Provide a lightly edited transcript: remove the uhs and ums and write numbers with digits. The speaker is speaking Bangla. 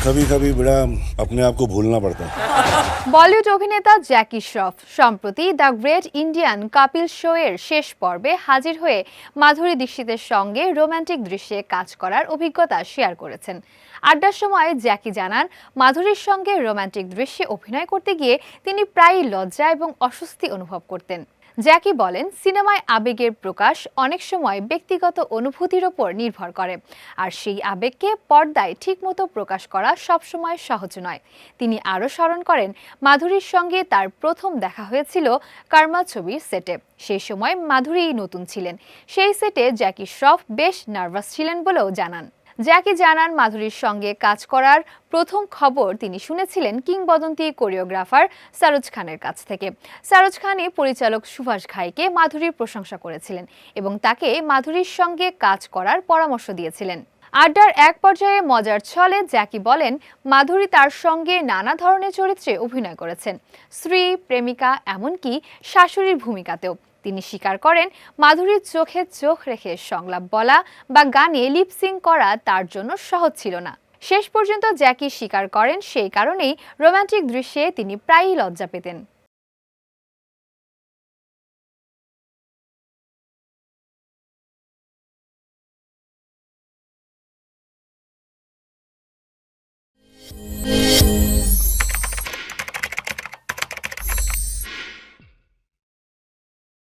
कभी कभी बड़ा अपने आप को भूलना पड़ता है। বলিউড অভিনেতা জ্যাকি শ্রফ সম্প্রতি the great Indian Kapil show এর শেষ পর্বে হাজির হয়ে মাধুরী দীক্ষিতের সঙ্গে রোমান্টিক দৃশ্যে কাজ করার অভিজ্ঞতা শেয়ার করেছেন। আড্ডার সময় জ্যাকি জানান, মাধুরীর সঙ্গে রোমান্টিক দৃশ্যে অভিনয় করতে গিয়ে তিনি প্রায়ই লজ্জা এবং অস্বস্তি অনুভব করতেন। জ্যাকি বলেন, সিনেমায় আবেগের প্রকাশ অনেক সময় ব্যক্তিগত অনুভূতির ওপর নির্ভর করে, আর সেই আবেগকে পর্দায় ঠিকমতো প্রকাশ করা সবসময় সহজ নয়। তিনি আরও স্মরণ করেন, মাধুরীর সঙ্গে তার প্রথম দেখা হয়েছিল কর্মা ছবির সেটে। সেই সময় মাধুরী নতুন ছিলেন। সেই সেটে জ্যাকি শ্রফ বেশ নার্ভাস ছিলেন বলেও জানান। জ্যাকি জানান, মাধুরীর সঙ্গে কাজ করার প্রথম খবর তিনি শুনেছিলেন কিংবদন্তি কোরিওগ্রাফার সারোজ খানের কাছ থেকে। সারোজ খানই পরিচালক সুভাষ ঘাইকে মাধুরীর প্রশংসা করেছিলেন এবং তাকে মাধুরীর সঙ্গে কাজ করার পরামর্শ দিয়েছিলেন। আড্ডার এক পর্যায়ে মজার ছলে জ্যাকি বলেন, মাধুরী তার সঙ্গে নানা ধরনের চরিত্রে অভিনয় করেছেন, স্ত্রী, প্রেমিকা, এমনকি শাশুড়ির ভূমিকাতেও। তিনি স্বীকার করেন, মাধুরীর চোখে চোখ রেখে সংলাপ বলা বা গানে লিপসিং করা তার জন্য সহজ ছিল না। শেষ পর্যন্ত জ্যাকি স্বীকার করেন, সেই কারণেই রোমান্টিক দৃশ্যে তিনি প্রায়ই লজ্জা পেতেন।